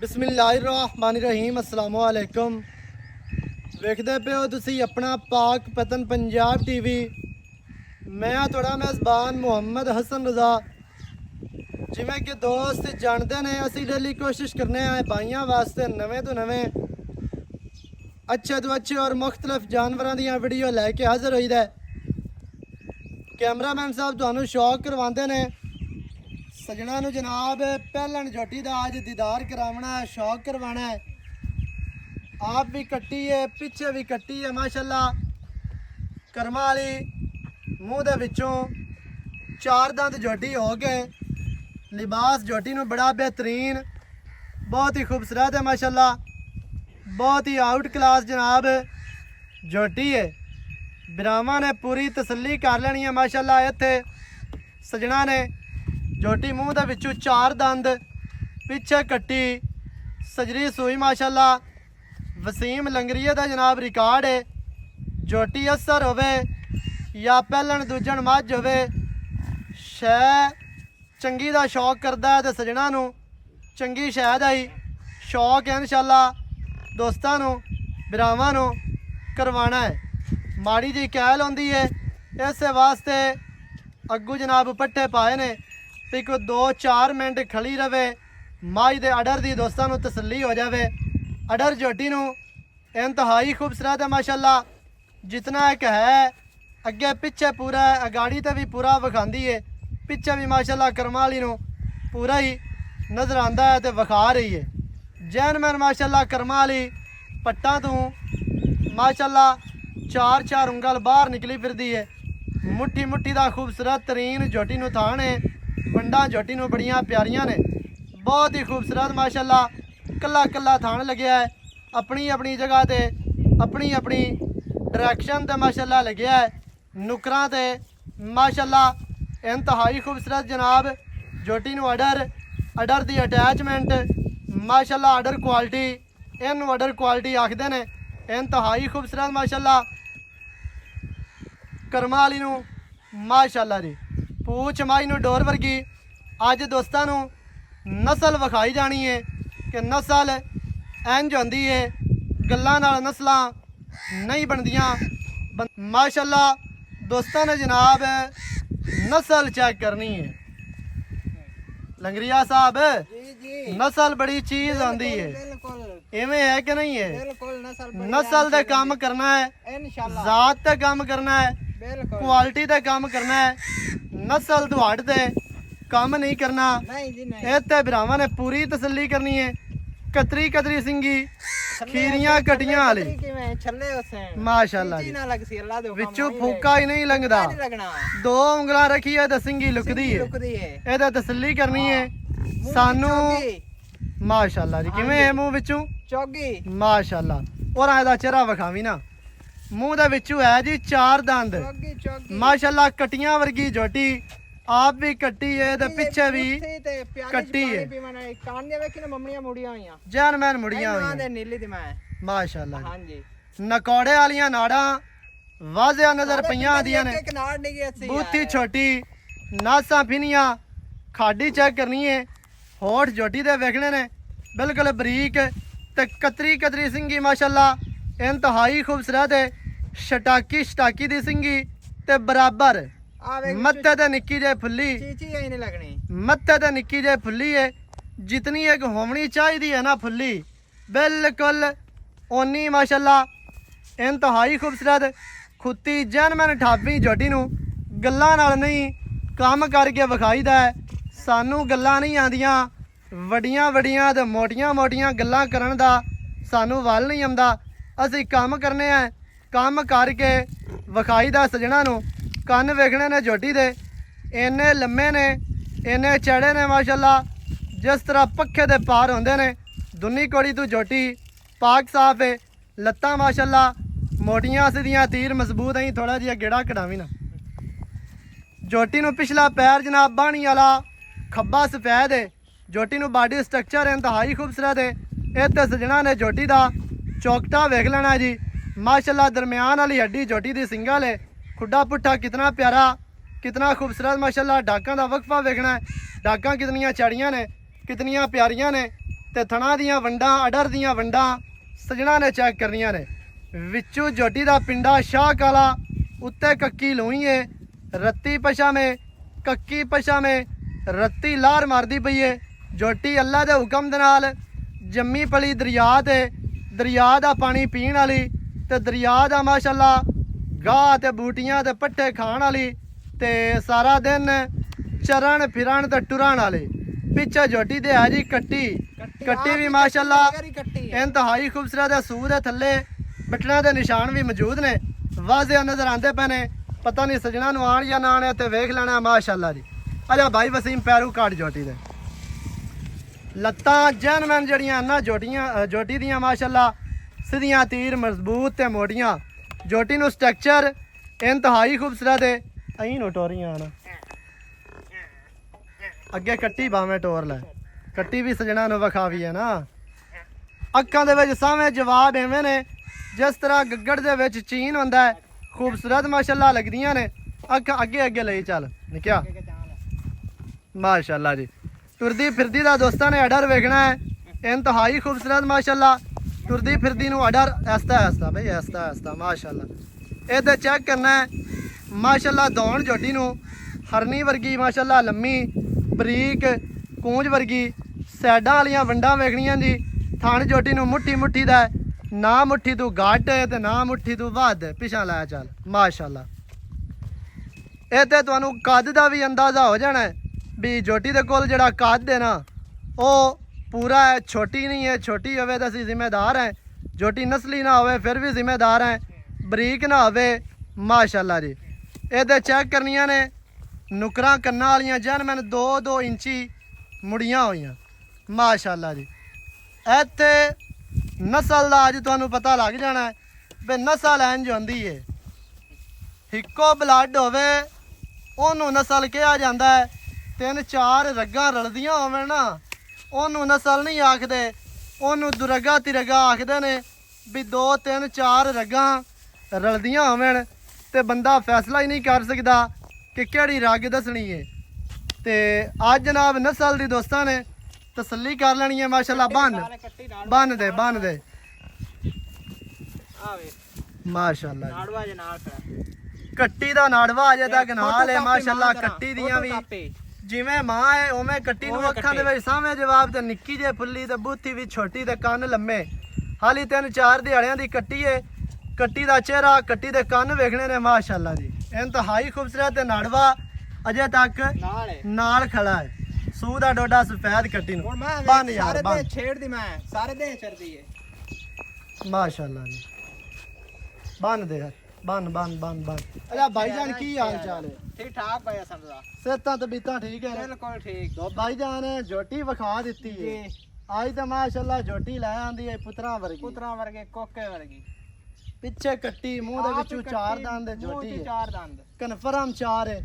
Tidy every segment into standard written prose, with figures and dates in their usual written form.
बिस्मिल्लाहिर्रहमानिर्रहीम अस्सलाम वालेकुम। वेखदे पे हो तुसी अपना पाक पतन पंजाब टीवी। मैं थोड़ा मेज़बान मुहम्मद हसन रज़ा। जिमें कि दोस्त जानते ने असी डेली कोशिश करने आए भाइयों वास्ते नवे तो नवे अच्छे तो अच्छे और मुख्तलिफ जानवरों दी वीडियो लैके हाजिर होई दे। कैमरामैन साहब तुहानू शौक करवाते ने सजना नू जनाब पहलन झोटी का अज दीदार करावना है, शौक करवाना है। आप भी कट्टी है, पिछे भी कट्टी है माशाल्लाह। कर्मा वाली मूँह दे विचों चार दंद झोटी हो गए। लिबास झोटी नू बड़ा बेहतरीन, बहुत ही खूबसूरत है माशाल्लाह। बहुत ही आउट क्लास जनाब झोटी है। बिरावां ने पूरी तसल्ली कर लेनी है माशाल्लाह। इत्थे सजना ने झोटी मूँह दे विचों चार दंद, पिछे कट्टी, सजरी सूई माशाल्लाह। वसीम लंगरीए का जनाब रिकॉर्ड है। झोटी असर होवे या पहलन दूजन मझ होवे, शै चंगी दा शौक करदा है तो सजना नू चंगी शै दा ही शौक है इंशाल्लाह दोस्तां नू बिरावां नू करवाना है। माड़ी जी कैल होंदी है, इस वास्ते अग्गू जनाब पट्ठे पाए ने भी कोई 2-4 मिनट खड़ी रवे, माई दे अडर दी दोस्तां नू तसल्ली हो जाए। अडर झोटी नू इंतहाई खूबसूरत है माशाल्लाह। जितना एक है अगे पिछे पूरा है, अगाड़ी तो भी पूरा विखाती है, पिछे भी माशाल्लाह कर्मा वाली नू पूरा ही नज़र आंदा है तो विखा रही है। जैनमैन माशाल्लाह कर्मा वाली पट्टा तू माशाल्लाह 4-4 उंगल बाहर निकली फिरदी है। मुट्ठी मुट्ठी का खूबसूरत तरीन झोटी नू थान है। वंडा झोटी नू बड़ियां प्यारियां ने, बहुत ही खूबसूरत माशाल्लाह। कला कला थान लग्या है, अपनी अपनी जगह ते अपनी अपनी डायरैक्शन ते माशाल्लाह लग्या है। नुकरां ते माशाल्लाह इंतहाई खूबसूरत जनाब झोटी नू अडर दी अटैचमेंट माशाल्लाह, अडर क्वालिटी इन अडर क्वालिटी आखदे ने, इंतहाई खूबसूरत माशाल्लाह। कर्मा वाली नू माशाल्लाह जी पूछ माई नू डोर वर्गी। अज दोस्तां नू नस्ल विखाई जानी है कि नस्ल इंज होंदी है, गल्लां नाल नस्लां नहीं बनदियां माशाल्लाह। दोस्तां ने जनाब नस्ल चेक करनी है। लंगरिया साहब नस्ल बड़ी चीज आंदी है, इवें है कि नहीं है? नस्ल दे काम करना है, जात ते काम करना है, क्वालिटी ते काम करना है। नस्ल दुहाड़ ते काम नहीं करना। इत्थे बिरावां ने पूरी तसल्ली करनी है। कतरी कतरी सिंगी खीरियां कटियां वाली माशाल्लाह विचों फूका ही नहीं लंघदा। 2 उंगलां रखी है तो सिंगी लुकदी है। एदा तसल्ली करनी है सानू माशाल्लाह जी। किवें है मूँह विचों चौगी माशाल्लाह। और एदा चेहरा विखावी ना, मूँह दे विचों है जी 4 दंद माशाल्लाह। कटियां वर्गी झोटी, आप भी कट्टी है तो पिछे भी कट्टी है। जानमैन मुड़ियां माशाल्लाह। नकौड़े वालियां नाड़ा वाजिया नजर पईयां आदियां ने। बूथी छोटी, नासा फिनियां, खाडी चेक करनी है। होठ झोटी दे वेखने ने बिल्कुल बरीक ते कतरी कतरी सिंगी माशाल्लाह इंतहाई खूबसूरत है। शटाकी दी सिंगी ते बराबर मत्थे ते निक्की जे फुल्ली, मत्थे ते निक्की जे फुल्ली है। जितनी एक होनी चाहिए है ना फुल्ली, बिल्कुल ओनी माशाल्लाह इंतहाई खूबसूरत। खुत्ती जैनमैन ठाबी झोटी नू गल्लां नाल नहीं काम करके विखाई दा है। सानू गल्लां नहीं आंदियां, वड्डियां वड्डियां ते मोटियां मोटियां गल्लां करन दा सानू वल नहीं आंदा। असीं काम करने हैं, काम करके विखाई दा सजना नू। कन्न वेखने ने झोटी दे इन्ने लम्मे ने, इन्ने चढ़े ने माशाल्लाह। जिस तरह पक्खे दे पार होंदे ने। दुनी कोड़ी तू झोटी पाक साफ है। लत्तां माशाल्लाह मोटियां सीधियां, तीर मजबूत है। थोड़ा जिहा गेड़ा कढ़ावी ना। झोटी नू पिछला पैर जनाब बाणी वाला खब्बा सफेद है। झोटी नू बॉडी स्ट्रक्चर इंतहाई खूबसूरत है। इत्थे सजना ने झोटी का चौकटा वेख लेना जी माशाल्लाह। दरम्यान वाली हड्डी झोटी की सिंगल है। खुड्डा पुट्ठा कितना प्यारा, कितना खूबसूरत माशाल्लाह। डाकां का वक्फा वेखना है, डाकां कितनियां चढ़ियां ने, कितनियां प्यारियां ने। ਤੇ ਥਣਾ ਦੀਆਂ ਵੰਡਾਂ ਅਡਰ ਦੀਆਂ ਵੰਡਾਂ ਸਜਣਾ ਨੇ ਚੈੱਕ ਕਰਨੀਆਂ ਨੇ। ਵਿੱਚੋਂ ਝੋਟੀ ਦਾ ਪਿੰਡਾ ਸ਼ਾਹ ਕਾਲਾ, ਉੱਤੇ ਕੱਕੀ ਲੋਈ ਏ, ਰੱਤੀ ਪਛਾਵੇਂ ਕੱਕੀ ਪਛਾਵੇਂ ਰੱਤੀ ਲਾਰ ਮਾਰਦੀ ਪਈ ਏ। ਝੋਟੀ ਅੱਲਾ ਦੇ ਹੁਕਮ ਦੇ ਨਾਲ ਜੰਮੀ ਪਲੀ ਦਰਿਆ ਤੇ ਦਰਿਆ ਦਾ ਪਾਣੀ ਪੀਣ ਵਾਲੀ ਤੇ ਦਰਿਆ ਦਾ ਮਾਸ਼ਾਅੱਲਾ ਗਾਹ ਤੇ ਬੂਟੀਆਂ ਤੇ ਪੱਠੇ ਖਾਣ ਵਾਲੀ ਤੇ ਸਾਰਾ ਦਿਨ ਚਰਨ ਫਿਰਨ ਤੇ ਟੁਰਨ ਵਾਲੇ। ਪਿੱਛੇ ਝੋਟੀ ਦੇ ਹੈ ਜੀ ਕੱਟੀ ਵੀ ਮਾਸ਼ਾਅੱਲਾ ਇੰਤਹਾਈ ਖੂਬਸੂਰਤ ਹੈ। ਸੂਰ ਦੇ ਥੱਲੇ ਬਟਣਾ ਦੇ ਨਿਸ਼ਾਨ ਵੀ ਮੌਜੂਦ ਨੇ, ਵਾਜ਼ਿਹ ਨਜ਼ਰ ਆਉਂਦੇ ਪਏ ਨੇ। ਪਤਾ ਨਹੀਂ ਸਜਣਾ ਨੂੰ ਆਣ ਜਾਂ ਨਾ ਆਣੇ ਤੇ ਵੇਖ ਲੈਣਾ ਮਾਸ਼ਾਅੱਲਾ ਜੀ। ਅਜਾ ਭਾਈ ਵਸੀਮ ਪੈਰੂ ਕਾਟ ਝੋਟੀ ਦੇ ਲੱਤਾਂ ਜੈਨਮੈਨ ਜਿਹੜੀਆਂ ਨਾ ਝੋਟੀ ਦੀਆਂ ਮਾਸ਼ਾਅੱਲਾ ਸਿੱਧੀਆਂ ਤੀਰ ਮਜ਼ਬੂਤ ਤੇ ਮੋਟੀਆਂ। ਝੋਟੀ ਨੂੰ ਸਟਰਕਚਰ ਇੰਤਹਾਈ ਖੂਬਸੂਰਤ ਹੈ। ਅਹੀਂ ਨੂੰ ਟੋਰੀਆਂ ਆਣ ਅੱਗੇ ਕੱਟੀ ਭਾਵੇਂ ਟੋਰ ਲੈ, ਕੱਟੀ ਵੀ ਸਜਣਾ ਨੂੰ ਵਿਖਾਵੀ ਹੈ ਨਾ। ਅੱਖਾਂ ਦੇ ਵਿੱਚ ਸਾਵੇਂ ਜਵਾਬ ਐਵੇਂ ਨੇ ਜਿਸ ਤਰ੍ਹਾਂ ਗੱਗੜ ਦੇ ਵਿੱਚ ਚੀਨ ਹੁੰਦਾ ਹੈ। ਖੂਬਸੂਰਤ ਮਾਸ਼ਾਅੱਲਾ ਲੱਗਦੀਆਂ ਨੇ ਅੱਖਾਂ। ਅੱਗੇ ਲਈ ਚੱਲ ਨਿਕਿਆ ਮਾਸ਼ਾਅੱਲਾ ਜੀ। ਤੁਰਦੀ ਫਿਰਦੀ ਦਾ ਦੋਸਤਾਂ ਨੇ ਅਡਰ ਵੇਖਣਾ ਹੈ, ਇੰਤਹਾਈ ਖੂਬਸੂਰਤ ਮਾਸ਼ਾਅੱਲਾ। ਤੁਰਦੀ ਫਿਰਦੀ ਨੂੰ ਅਡਰ ਐਸਤਾ ਬਈ ਐਸਤਾ ਮਾਸ਼ਾਅੱਲਾ। ਇਹਦੇ ਚੈੱਕ ਕਰਨਾ ਹੈ ਮਾਸ਼ਾਅੱਲਾ। ਦੌਣ ਝੋਟੀ ਨੂੰ ਹਰਨੀ ਵਰਗੀ ਮਾਸ਼ਾਅੱਲਾ, ਲੰਮੀ ਬਰੀਕ ਕੂੰਜ ਵਰਗੀ ਸਾਈਡਾਂ ਵਾਲੀਆਂ ਵੰਡਾਂ ਵੇਖਣੀਆਂ ਜੀ। ਥਣ ਝੋਟੀ ਨੂੰ ਮੁੱਠੀ ਦਾ ਨਾ ਮੁੱਠੀ ਤੂੰ ਘੱਟ ਤੇ ਨਾ ਮੁੱਠੀ ਤੂੰ ਵੱਧ। ਪਿਛਾ ਲੈ ਚੱਲ ਮਾਸ਼ਾਅੱਲਾ। ਇਹ ਤੇ ਤੁਹਾਨੂੰ ਕੱਦ ਦਾ ਵੀ ਅੰਦਾਜ਼ਾ ਹੋ ਜਾਣਾ ਵੀ ਝੋਟੀ ਦੇ ਕੋਲ ਜਿਹੜਾ ਕੱਦ ਹੈ ਨਾ ਉਹ ਪੂਰਾ ਹੈ, ਛੋਟੀ ਨਹੀਂ ਹੈ। ਛੋਟੀ ਹੋਵੇ ਤਾਂ ਅਸੀਂ ਜ਼ਿੰਮੇਦਾਰ ਹੈ, ਝੋਟੀ ਨਸਲੀ ਨਾ ਹੋਵੇ ਫਿਰ ਵੀ ਜ਼ਿੰਮੇਦਾਰ ਹੈ, ਬਰੀਕ ਨਾ ਹੋਵੇ ਮਾਸ਼ਾਅੱਲਾ ਜੀ। ਇਹਦੇ ਚੈੱਕ ਕਰਨੀਆਂ ਨੇ ਨੁਕਰਾਂ ਕੰਨਾਂ ਵਾਲੀਆਂ ਜੈਨਮੈਨ 2-2 ਇੰਚੀ ਮੁੜੀਆਂ ਹੋਈਆਂ ਮਾਸ਼ਾਅੱਲਾ ਜੀ। ਇੱਥੇ ਨਸਲ ਦਾ ਅੱਜ ਤੁਹਾਨੂੰ ਪਤਾ ਲੱਗ ਜਾਣਾ ਵੀ ਨਸਲ ਇੰਝ ਹੁੰਦੀ ਏ। ਇੱਕੋ ਬਲੱਡ ਹੋਵੇ ਉਹਨੂੰ ਨਸਲ ਕਿਹਾ ਜਾਂਦਾ ਹੈ। 3-4 ਰਗਾਂ ਰਲਦੀਆਂ ਹੋਵੇ ਨਾ ਉਹਨੂੰ ਨਸਲ ਨਹੀਂ ਆਖਦੇ, ਉਹਨੂੰ ਦੁਰਗਾ ਤਿਰਗਾ ਆਖਦੇ ਨੇ। ਵੀ 2-3-4 ਰਗਾਂ ਰਲਦੀਆਂ ਹੋਵਣ ਤੇ ਬੰਦਾ ਫੈਸਲਾ ਹੀ ਨਹੀਂ ਕਰ ਸਕਦਾ ਕਿ ਕਿਹੜੀ ਰਗ ਦੱਸਣੀ ਹੈ। ਤੇ ਅੱਜ ਜਨਾਬ ਨਸਲ ਦੀ ਦੋਸਤਾਂ ਨੇ ਤਸੱਲੀ ਕਰ ਲੈਣੀ ਹੈ ਮਾਸ਼ਾਅੱਲਾ। ਬੰਨ ਦੇ ਮਾਸ਼ਾਅੱਲਾ। ਕੱਟੀ ਦਾ ਨਾੜਵਾ ਅਜੇ ਤੱਕ ਨਾਲ ਹੈ ਮਾਸ਼ਾਅੱਲਾ। ਕੱਟੀ ਦੀਆਂ ਵੀ ਜਿਵੇਂ ਮਾਂ ਹੈ ਉਵੇਂ ਕੱਟੀ ਨੂੰ ਅੱਖਾਂ ਦੇ ਵਿੱਚ ਸਾਹਮਣੇ ਜਵਾਬ ਤੇ ਨਿੱਕੀ ਜਿਹੀ ਫੁੱਲੀ ਤੇ ਬੂਥੀ ਵੀ ਛੋਟੀ ਤੇ ਕੰਨ ਲੰਮੇ। ਹਾਲੀ 3-4 ਦਿਹਾੜਿਆਂ ਦੀ ਕੱਟੀ ਹੈ। ਕੱਟੀ ਦਾ ਚਿਹਰਾ ਕੱਟੀ ਦੇ ਕੰਨ ਵੇਖਣੇ ਨੇ ਮਾਸ਼ਾਅੱਲਾ ਜੀ। ਇੰਤਹਾਈ ਖੂਬਸੂਰਤ ਤੇ ਨਾੜਵਾ ਅਜੇ ਤੱਕ ਨਾਲ ਖੜਾ ਹੈ। ਸੂ ਦਾ ਡੋਡਾ ਸਫੈਦ ਕੱਟੀ ਨੂੰ ਬੰਨ ਯਾਰ ਬੰਨ ਛੇੜਦੀ ਮੈਂ ਸਾਰੇ ਦੇ ਚਰਦੀ ਹੈ ਮਾਸ਼ਾਅੱਲਾ ਜੀ। ਬੰਨ ਦੇ ਬੰਨ। ਅਜਾ ਭਾਈਜਾਨ ਕੀ ਹਾਲ ਚਾਲ ਹੈ? ਠੀਕ ਠਾਕ ਭਾਈ ਸਮਝਾ ਸਿਹਤਾਂ ਤਬੀਤਾਂ ਠੀਕ ਹੈ? ਬਿਲਕੁਲ ਠੀਕ। तो भाईजान झोटी विखा दी है आज तो माशाल्लाह झोटी लै आंदी है पुत्रा वर्गे कोके वर्गी। पिछे कट्टी मुंह दे विचों 4 दंद है झोटी है। 4 दंद कन्फर्म 4 है।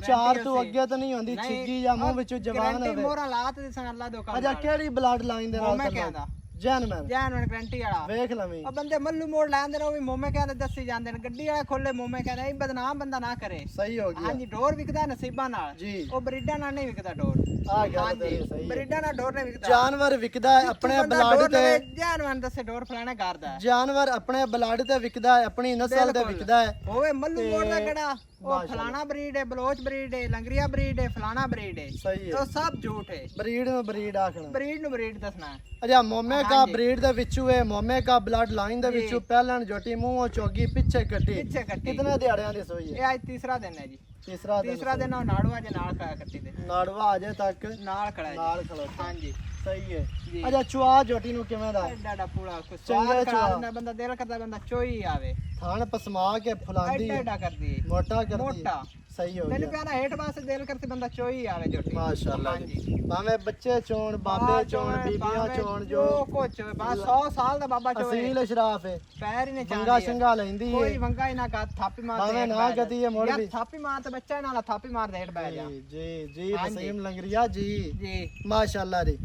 4 तो अगे तो नहीं होंदी छिग्गी या मुंह विचों जवान होवे। मोरा लात दे सन अल्लाह दो का। अच्छा केड़ी ब्लड लाइन दे नाल मैं कहंदा जैनमैन गारंटी वाला वेख लवी। अब बंदे मल्लू मोड़ लांदे ने, ओ भी मोमे कहंदे दसी जांदे ने, गड्डी वाला खोले मोमे कहंदे ए बदनाम बंदा ना करे। सही हो गया। हां जी डोर विकदा नसीबा नाल जी, ओ ब्रीडा नाल नहीं विकदा डोर। आ गया तेरी सही है। ब्रीडा नाल डोर नहीं विकदा। जानवर विकदा है अपने ब्लड ते। जानवर दसे डोर फलाना करदा है। जानवर अपने ब्लड ते विकदा है, अपनी नस्ल ते विकदा है। ओए मल्लू मोड़ दा गड़ा ओ फलाना ब्रीड है, बलोच ब्रीड है, लंगरिया ब्रीड है, फलाना ब्रीड है। सही है। तो सब झूठ है। ब्रीड में ब्रीड आखना। ब्रीड नु ब्रीड दसना है। अच्छा मोमे का ब्रीड दे विचू है, मोमे का ब्लड लाइन दे विचू पहलन झोटी मुंह चोगी पीछे कट्टी। कितने दिहाड़ियां दी सोई है? ये आज तीसरा दिन है जी। तीसरा दिन नाड़वा जे नाल खाया कट्टी दे। नाड़वा अजे तक नाल खड़ा है। नाल खड़ोता। हां जी सही है। जी। अच्छा चुआ झोटी नु किवें दा? डाडा पूरा कुछ चंगे स्वाद चुआ। खा बंदा दिल करदा बंदा चोई आवे। थान पसमा के फुलांदी है, एडा कर दी मोटा कर दी। मोटा सही हो मैंने गया प्यारा हेठ पास दिल करते बंदा चोई आवे झोटी। माशाल्लाह हां जी। जी भावे बच्चे चोण बाबे चोण बीबियां चोण जो कुछ बस 100 साल दा बाबा चोए। असील शराफ है। पैर ही ने वंगा शंगा लेंदी है। कोई वंगा ही ना का थापी मार भावे ना गति है मोड़ भी। थापी मार ते बच्चा नाल थापी मार दे हेठ बैठ जा। जी जी वसीम लंगरिया जी जी माशाल्लाह जी।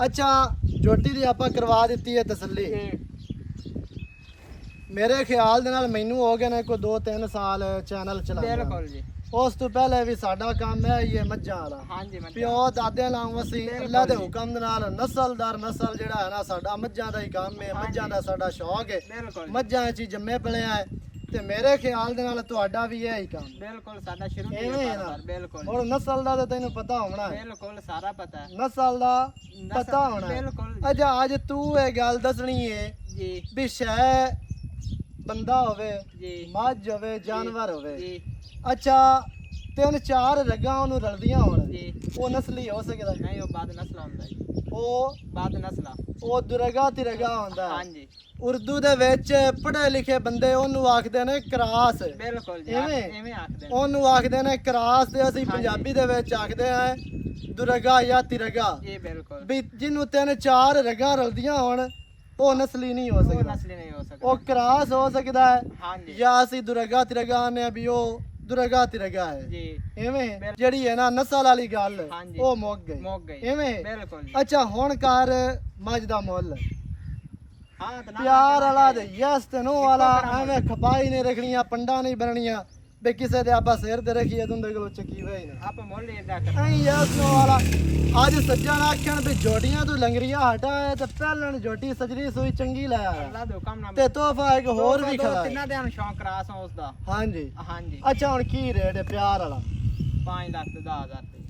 अच्छा झोटी दी आपा करवा ਦਿੱਤੀ ਹੈ ਤਸੱਲੀ। ਮੇਰੇ ਖਿਆਲ ਦੇ ਨਾਲ ਮੈਨੂੰ ਹੋ ਗਏ ਨੇ ਕੋਈ 2-3 ਸਾਲ ਚੈਨਲ ਚਲਾਉਂਦਾ। ਬਿਲਕੁਲ ਜੀ। ਉਸ ਤੋਂ ਪਹਿਲੇ ਵੀ ਸਾਡਾ ਕੰਮ ਹੈ ਇਹ ਮੱਝਾਂ ਵਾਲਾ। ਹਾਂਜੀ ਮੱਝਾਂ ਪਿਓ ਦਾਦੇ ਨਾਲ ਅਸੀਂ ਬਿਲਕੁਲ ਅੱਲਾ ਦੇ ਜੀ। ਹੁਕਮ ਦੇ ਨਾਲ ਨਸਲਦਾਰ ਨਸਲ ਜਿਹੜਾ ਹੈ ਨਾ ਸਾਡਾ ਮੱਝਾਂ ਦਾ ਹੀ ਕੰਮ ਹੈ, ਮੱਝਾਂ ਦਾ ਸਾਡਾ ਸ਼ੌਕ ਹੈ, ਬਿਲਕੁਲ ਮੱਝਾਂ 'ਚ ਹੀ ਜੰਮੇ ਪਲੇ ਆ ਤੇ ਮੇਰੇ ਖਿਆਲ ਦੇ ਨਾਲ ਤੁਹਾਡਾ ਵੀ ਇਹ ਹੀ ਕੰਮ। ਬਿਲਕੁਲ ਸਾਡਾ ਸ਼ੁਰੂ ਤੋਂ ਇਵੇਂ ਹੀ ਹੈ ਨਾ। ਕਾਰੋਬਾਰ, ਬਿਲਕੁਲ ਹੁਣ ਨਸਲ ਦਾ ਤਾਂ ਤੈਨੂੰ ਪਤਾ ਹੋਣਾ ਹੈ, ਬਿਲਕੁਲ ਸਾਰਾ ਪਤਾ ਹੈ ਨਸਲ ਦਾ ਨਸਲ- ਪਤਾ ਹੋਣਾ ਹੈ। ਬਿਲਕੁਲ ਅੱਛਾ ਅੱਜ ਤੂੰ ਇਹ ਗੱਲ ਦੱਸਣੀ ਹੈ ਜੀ ਵੀ ਸ਼ੈ ਬੰਦਾ ਹੋਵੇ, ਜੀ ਮੱਝ ਹੋਵੇ, ਜਾਨਵਰ ਹੋਵੇ, ਜੀ ਅੱਛਾ ਤਿੰਨ ਚਾਰ ਰਗਾਂ ਉਹਨੂੰ ਰਲਦੀਆਂ ਹੋਣ, ਜੀ ਉਹ ਨਸਲੀ ਹੋ ਸਕਦਾ? ਨਹੀਂ ਉਹ ਬਾਦ ਨਸਲਾ ਹੁੰਦਾ ਜੀ, ਉਹ ਬਾਦ ਨਸਲਾ ਉਹ ਦੁਰਗਾ ਤਿਰਗਾ ਹੁੰਦਾ ਹੈ। ਹਾਂਜੀ ਉਰਦੂ ਦੇ ਵਿੱਚ ਪੜ੍ਹੇ ਲਿਖੇ ਬੰਦੇ ਉਹਨੂੰ ਆਖਦੇ ਨੇ ਕਰਾਸ, ਬਿਲਕੁਲ ਜੀ ਇਵੇਂ? ਐਵੇਂ ਆਖਦੇ ਨੇ ਉਹਨੂੰ ਆਖਦੇ ਨੇ ਕਰਾਸ ਤੇ ਅਸੀਂ ਪੰਜਾਬੀ ਦੇ ਵਿੱਚ ਆਖਦੇ ਆ ਦੁਰਗਾ ਜਾਂ ਤਿਰਗਾ। ਜੀ ਬਿਲਕੁਲ ਵੀ ਜਿਹਨੂੰ ਤਿੰਨ ਚਾਰ ਰਗਾਂ ਰਲਦੀਆਂ ਹੋਣ ਉਹ ਨਸਲੀ ਨਹੀਂ ਹੋ ਉਹ ਸਕਦਾ, ਨਸਲੀ ਨਹੀਂ ਹੋ ਸਕਦਾ ਉਹ ਕਰਾਸ ਹੋ ਸਕਦਾ ਹੈ ਹਾਂਜੀ ਜਾਂ ਅਸੀਂ ਦੁਰਗਾ ਤਿਰਗਾ ਨੇ ਵੀ ਉਹ ਦੁਰਗਾ ਤਿਰਗਾ ਹੈ। ਜੀ ਐਵੇਂ ਜਿਹੜੀ ਹੈ ਨਾ ਨਸਲ ਵਾਲੀ ਗੱਲ ਹਾਂਜੀ। ਉਹ ਮੁੱਕ ਗਈ ਮੁੱਕ ਗਈ ਐਵੇਂ। ਬਿਲਕੁਲ ਜੀ ਅੱਛਾ ਹੁਣ ਕਰ ਮੱਝ ਦਾ ਮੁੱਲ ਹਾਂ ਤਾਂ ਨਾ ਪਿਆਰ ਵਾਲਾ ਤੇ ਯਸ ਤੇ ਨੋ ਵਾਲਾ, ਕਰਾਂਗੇ। ਐਵੇਂ ਖਪਾਈ ਨਹੀਂ ਰੱਖਣੀਆਂ, ਪੰਡਾ ਨਹੀਂ ਬਣਨੀਆਂ ਵੀ ਕਿਸੇ ਦੇ ਆਪਾਂ ਸਿਰ ਤੇ ਰੱਖੀਏ ਤੁੰਦੇ ਕੋਲ ਚੱਕੀ ਹੋਈ ਨਾ ਆਪ ਮੁੱਲ ਇਹਦਾ ਕਰ ਐਂ ਯਸ ਨੋ ਵਾਲਾ। ਅੱਜ ਸੱਜਣ ਆਖਣ ਵੀ ਜੋਟੀਆਂ ਤੋਂ ਲੰਗਰੀਆਂ ਹਟਾਏ ਤੇ ਪਹਿਲਣ ਜੋਟੀ ਸਜਰੀ ਸੂਈ ਚੰਗੀ ਲੈ ਆਇਆ ਅੱਲਾ ਦੇ ਹੁਕਮ ਨਾਲ ਤੇ ਤੋਹਫਾ ਇੱਕ ਹੋਰ ਵੀ ਖੜਾ ਹੈ। ਤਿੰਨਾਂ ਦੇ ਨੂੰ ਸ਼ੌਂਕ ਰਾਸ ਉਸ ਦਾ ਹਾਂਜੀ ਹਾਂਜੀ ਅੱਛਾ ਹੁਣ ਕੀ ਰੇਟ ਹੈ ਪਿਆਰ ਵਾਲਾ? 5 ਲੱਖ ਤੇ 10,000 ਤੇ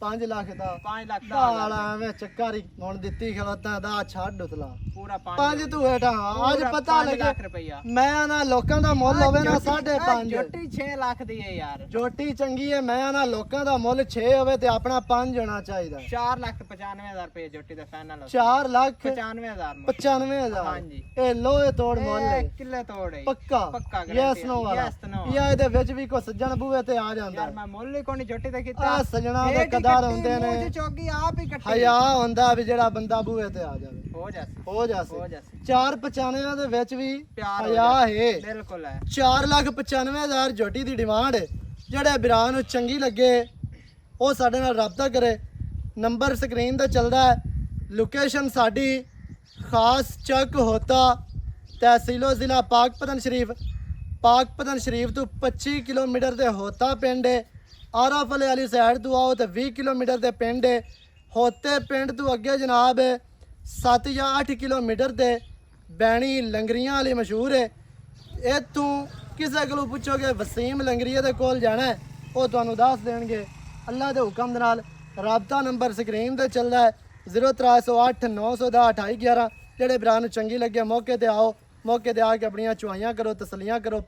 5 ਲੱਖ ਦਾ 5 ਲੱਖ ਦਾ ਵਾਲਾ ਐਵੇਂ ਚੱਕਾਰੀ ਹੁਣ ਦਿੱਤੀ ਖਲੋਤਾ ਦਾ ਛੱਡ ਉਤਲਾ ਪੂਰਾ 5 ਤੂੰ ਹੇਠਾਂ ਅੱਜ ਪਤਾ ਲੱਗੇ ਲੱਖ ਰੁਪਈਆ ਮੈਂ ਨਾ ਲੋਕਾਂ ਦਾ ਮੁੱਲ ਹੋਵੇ ਨਾ 5.5 ਜੋਟੀ 6 ਲੱਖ ਦੀ ਹੈ ਯਾਰ ਜੋਟੀ ਚੰਗੀ ਹੈ, ਮੈਂ ਨਾ ਲੋਕਾਂ ਦਾ ਮੁੱਲ 6 ਹੋਵੇ ਤੇ ਆਪਣਾ 5 ਹੋਣਾ ਚਾਹੀਦਾ। 4 ਲੱਖ 95,000 ਰੁਪਏ ਜੋਟੀ ਦਾ ਫਾਈਨਲ 4 ਲੱਖ 95,000 95,000 ਹਾਂਜੀ। ਇਹ ਲੋਹੇ ਤੋੜ ਮੁੱਲ ਹੈ ਕਿੱਲੇ ਤੋੜ ਹੈ ਪੱਕਾ ਪੱਕਾ ਯੈਸ ਨੋ ਵਾਲਾ Yes, no। ਜਾਂ ਇਹਦੇ ਵਿੱਚ ਵੀ ਕੋਈ ਸੱਜਣ ਬੂਹੇ ਤੇ ਆ ਜਾਂਦਾ ਯਾਰ ਮੈਂ ਮੁੱਲ ਹੀ ਕੋਈ ਜੋਟੀ ਤੇ ਕੀਤਾ ਆ ਸੱਜਣਾ ਦੇ ਇਹ ਕੀ ਕਦਾਰ ਕੱਟੀ, ਹੁੰਦੇ ਮੂੰਹ ਨੇ, 'ਚ ਚੌਕੀ ਆਪ ਹੀ ਕੱਟੀ ਹਿਆ ਹੁੰਦਾ ਵੀ ਜਿਹੜਾ ਬੰਦਾ ਬੂਹੇ ਤੇ ਆ ਜਾਵੇ ਹੋ ਜਾਸੀ ਹੋ ਜਾਸੇ। ਹੋ ਜਾਸੀ 495 ਦੇ ਵਿੱਚ ਵੀ ਪਿਆਰ ਹੋ ਹਿਆ ਹੈ। ਬਿਲਕੁਲ ਹੈ 4,95,000 ਜੋਟੀ ਦੀ ਡਿਮਾਂਡ ਹੈ। ਜਿਹੜੇ ਵੀਰਾਂ ਨੂੰ ਚੰਗੀ ਲੱਗੇ ਉਹ ਸਾਡੇ ਨਾਲ ਰਾਬਤਾ ਕਰੇ, ਨੰਬਰ ਸਕਰੀਨ ਤੇ ਚੱਲਦਾ ਹੈ। ਲੋਕੇਸ਼ਨ ਸਾਡੀ ਖਾਸ ਚੱਕ ਹੋਤਾ, ਤਹਿਸੀਲੋ ਜ਼ਿਲ੍ਹਾ ਪਾਕਪਤਨ ਸ਼ਰੀਫ ਤੋਂ 25 ਕਿਲੋਮੀਟਰ ਦੇ ਹੋਤਾ ਪਿੰਡ ਹੈ। ਆਰਫ ਵਾਲੀ ਸਾਈਡ ਤੋਂ ਆਓ ਤੇ 20 ਕਿਲੋਮੀਟਰ ਦੇ ਪਿੰਡ ਹੈ। ਹੋਤੇ ਪਿੰਡ ਤੋਂ ਅੱਗੇ ਜਨਾਬ 7 ਜਾਂ 8 ਕਿਲੋਮੀਟਰ ਤੇ ਬੈਣੀ ਲੰਗਰੀਆਂ ਵਾਲੀ ਮਸ਼ਹੂਰ ਹੈ। ਇੱਥੋਂ ਕਿਸੇ ਕੋਲੋਂ ਪੁੱਛੋਗੇ ਵਸੀਮ ਲੰਗਰੀਏ ਦੇ ਕੋਲ ਜਾਣਾ ਹੈ, ਉਹ ਤੁਹਾਨੂੰ ਦੱਸ ਦੇਣਗੇ। ਅੱਲਾ ਦੇ ਹੁਕਮ ਦੇ ਨਾਲ ਰਾਬਤਾ ਨੰਬਰ ਸਕਰੀਨ ਤੇ ਚੱਲਦਾ ਹੈ 0308 910 2811। ਜਿਹੜੇ ਭਰਾ ਨੂੰ ਚੰਗੀ ਲੱਗੇ ਮੌਕੇ ਤੇ ਆਓ, ਮੌਕੇ ਤੇ ਆ ਕੇ ਆਪਣੀਆਂ ਚੁਆਈਆਂ ਕਰੋ, ਤਸੱਲੀਆਂ ਕਰੋ,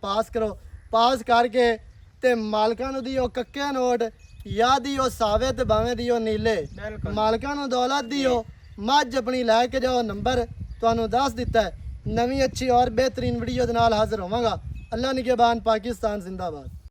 ਪਾਸ ਕਰਕੇ ਤੇ ਮਾਲਕਾਂ ਨੂੰ ਦਿਓ ਕੱਕੇ ਨੋਟ ਜਾਂ ਦਿਓ ਸਾਵੇ ਤੇ ਬਾਵੇਂ ਦਿਓ ਨੀਲੇ, ਬਿਲਕੁਲ ਮਾਲਕਾਂ ਨੂੰ ਦੌਲਤ ਦਿਓ। ਮੱਝ ਆਪਣੀ ਲੈ ਕੇ ਜਾਓ, ਨੰਬਰ ਤੁਹਾਨੂੰ ਦੱਸ ਦਿੱਤਾ ਹੈ। ਨਵੀਂ ਅੱਛੀ ਔਰ ਬਿਹਤਰੀਨ ਵੀਡੀਓ ਦੇ ਨਾਲ ਹਾਜ਼ਰ ਹੋਵਾਂਗਾ। ਅੱਲਾ ਨਿਗਹਿਬਾਨ, ਪਾਕਿਸਤਾਨ ਜ਼ਿੰਦਾਬਾਦ।